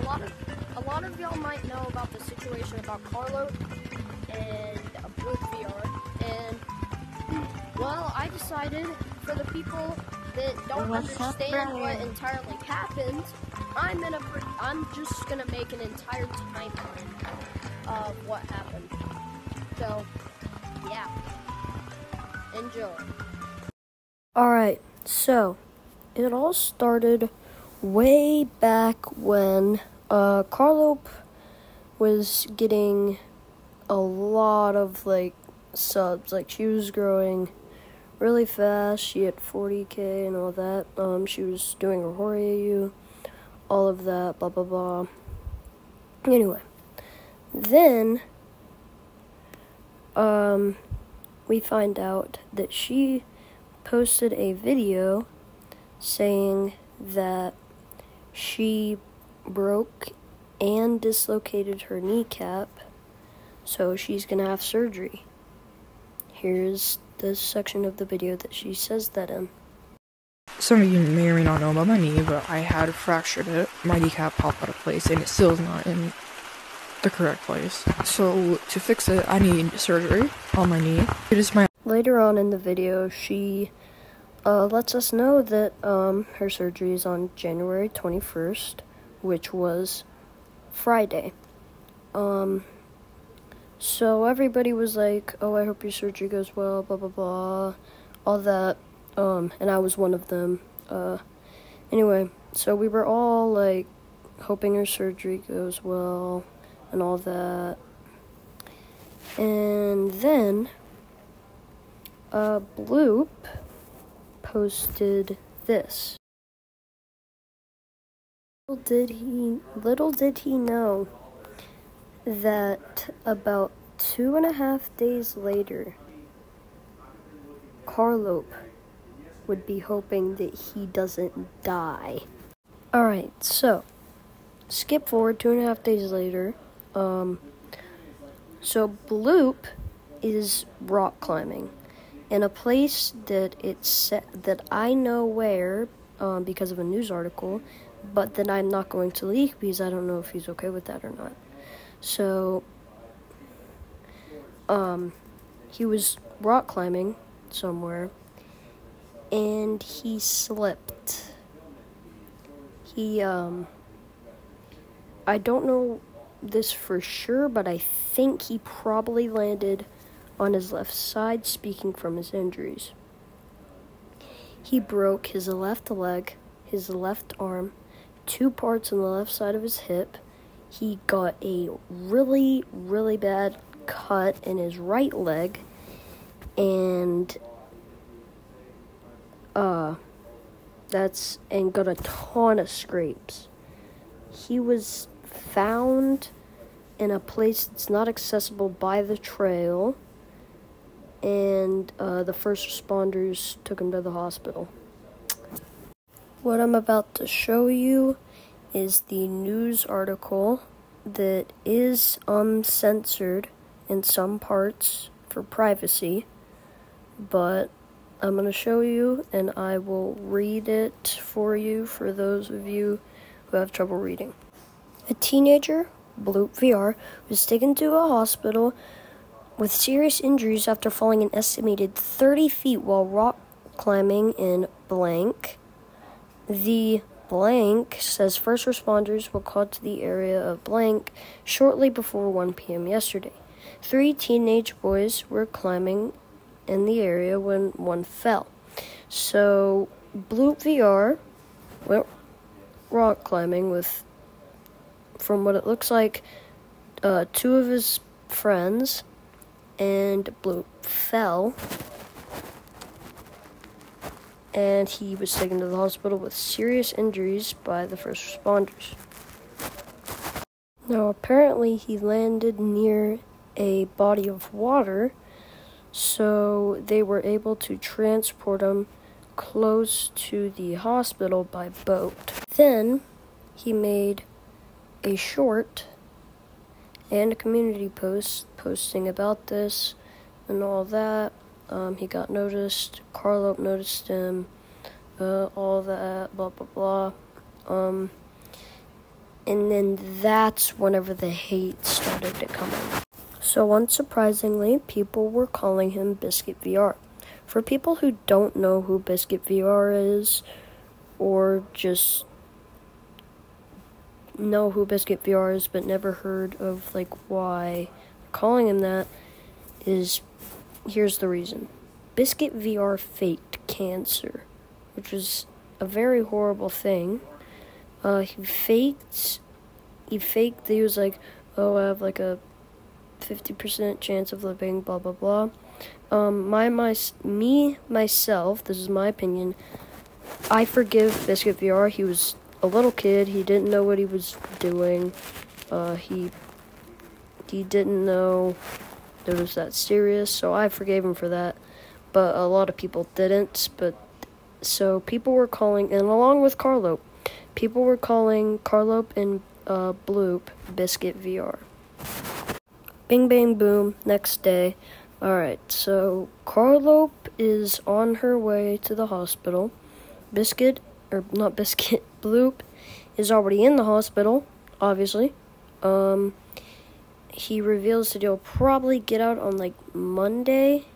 a lot of y'all might know about the situation about Carlo and Blue VR, and well, I decided for the people that don't understand what entirely happened, I'm just gonna make an entire timeline of what happened. So, yeah, enjoy. Alright, so it all started way back when Carlo was getting a lot of subs. She was growing really fast. She hit 40K and all that. She was doing her Horror AU, all of that, blah blah blah. Anyway, then we find out that she posted a video saying that she broke and dislocated her kneecap, so she's gonna have surgery. Here's the section of the video that she says that in. Some of you may or may not know about my knee, but I had fractured it. My kneecap popped out of place, and it still is not in the correct place. So to fix it, I need surgery on my knee. It is my. Later on in the video, she lets us know that her surgery is on January 21st, which was Friday. So everybody was like, oh, I hope your surgery goes well, blah, blah, blah, all that, and I was one of them. Anyway, so we were all, hoping her surgery goes well, and all that. And then, Bloop posted this. Little did he know that about 2.5 days later, Carlo would be hoping that he doesn't die. Alright, so, skip forward 2.5 days later. So Bloop is rock climbing in a place that that I know where, because of a news article, but that I'm not going to leak because I don't know if he's okay with that or not. So, he was rock climbing somewhere, and he slipped. I don't know this for sure, but I think he probably landed on his left side, speaking from his injuries. He broke his left leg, his left arm, 2 parts on the left side of his hip. He got a really, really bad cut in his right leg, and got a ton of scrapes. He was found in a place that's not accessible by the trail, and the first responders took him to the hospital. What I'm about to show you is the news article that is uncensored in some parts for privacy, but I'm going to show you, and I will read it for you for those of you who have trouble reading. A teenager, Bloop VR, was taken to a hospital with serious injuries after falling an estimated 30 feet while rock climbing in blank. The blank says first responders were called to the area of blank shortly before 1 p.m. yesterday. 3 teenage boys were climbing in the area when one fell. So, Bloop VR went rock climbing with, from what it looks like, 2 of his friends, and Bloop fell, and he was taken to the hospital with serious injuries by the first responders. Now, apparently he landed near a body of water, so they were able to transport him close to the hospital by boat. Then he made a short and a community post posting about this and all that. He got noticed, Carlo noticed him, all that, blah, blah, blah. And then that's whenever the hate started to come in. So unsurprisingly, people were calling him Biscuit VR. For people who don't know who Biscuit VR is, or just know who Biscuit VR is but never heard of like why calling him that, is here's the reason. Biscuit VR faked cancer, which was a very horrible thing. He faked that he was like, oh, I have like a 50% chance of living, blah blah blah. Myself, this is my opinion, I forgive Biscuit VR. He was a little kid. He didn't know what he was doing. He didn't know that it was that serious, so I forgave him for that. But a lot of people didn't. So people were calling, and along with Carlope, people were calling Carlope and Bloop Biscuit VR. Bing bang boom, next day. Alright, so Carlope is on her way to the hospital. Bloop is already in the hospital, obviously. He reveals that he'll probably get out on like Monday.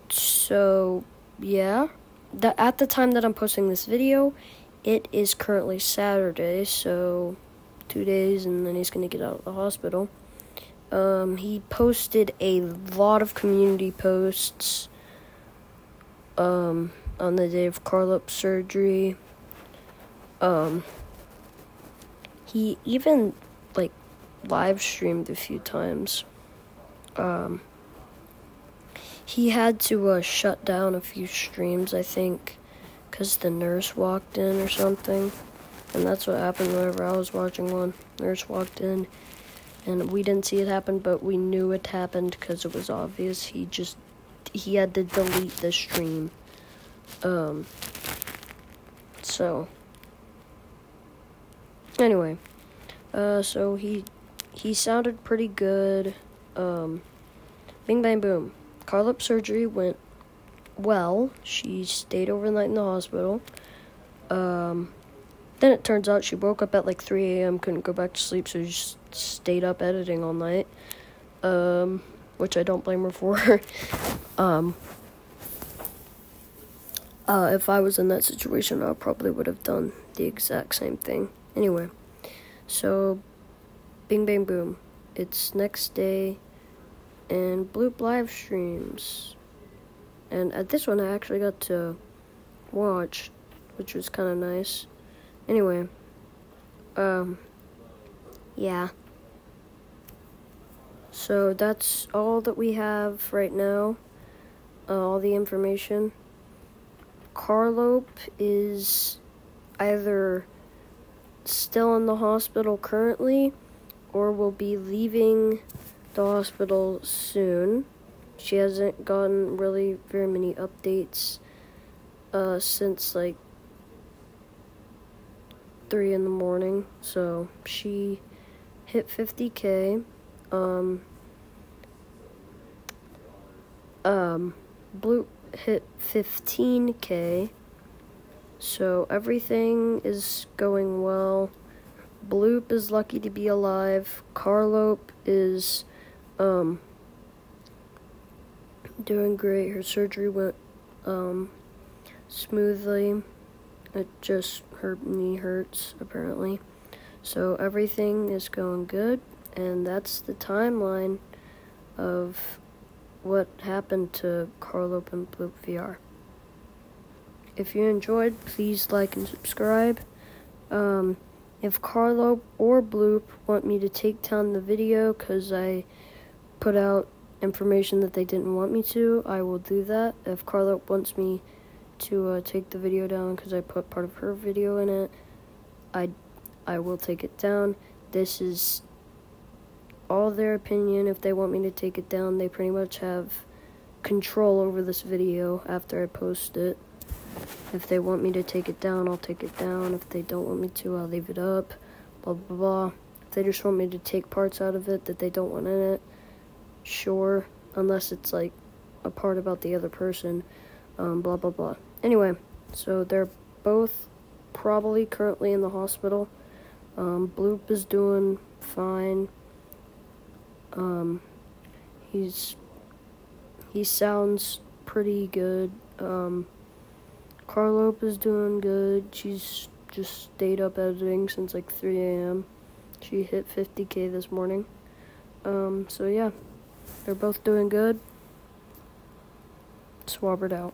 So yeah. At the time that I'm posting this video, it is currently Saturday, so 2 days and then he's gonna get out of the hospital. He posted a lot of community posts on the day of Carlope's surgery. He even like live streamed a few times. He had to shut down a few streams, I think, because the nurse walked in or something. And that's what happened whenever I was watching one. Nurse walked in, and we didn't see it happen, but we knew it happened because it was obvious. He had to delete the stream. So anyway, so he sounded pretty good. Bing bang boom. Carlope's surgery went well. She stayed overnight in the hospital. Then it turns out she woke up at like 3 a.m., couldn't go back to sleep, so she just stayed up editing all night. Which I don't blame her for. If I was in that situation, I probably would have done the exact same thing. Anyway, so bing bang boom. It's next day, and Bloop live streams. And at this one, I actually got to watch, which was kind of nice. Anyway, yeah. So that's all that we have right now, all the information. Carlope is either still in the hospital currently or will be leaving the hospital soon. She hasn't gotten really very many updates since like 3 in the morning. So she hit 50K. Bloop hit 15K. So everything is going well. Bloop is lucky to be alive. Carlope is doing great. Her surgery went smoothly. Her knee hurts apparently. So everything is going good, and that's the timeline of what happened to Carlope and Bloop VR. If you enjoyed, please like and subscribe. If Carlope or Bloop want me to take down the video because I put out information that they didn't want me to, I will do that. If Carlope wants me to take the video down because I put part of her video in it, I will take it down. This is all their opinion. If they want me to take it down, they pretty much have control over this video after I post it. If they want me to take it down, I'll take it down. If they don't want me to, I'll leave it up. Blah, blah, blah. If they just want me to take parts out of it that they don't want in it, sure. Unless it's like a part about the other person. Blah, blah, blah. Anyway, so they're both probably currently in the hospital. Bloop is doing fine. He sounds pretty good. Carlope is doing good. She's just stayed up editing since like 3 a.m. She hit 50K this morning. So yeah, they're both doing good. Swabbert out.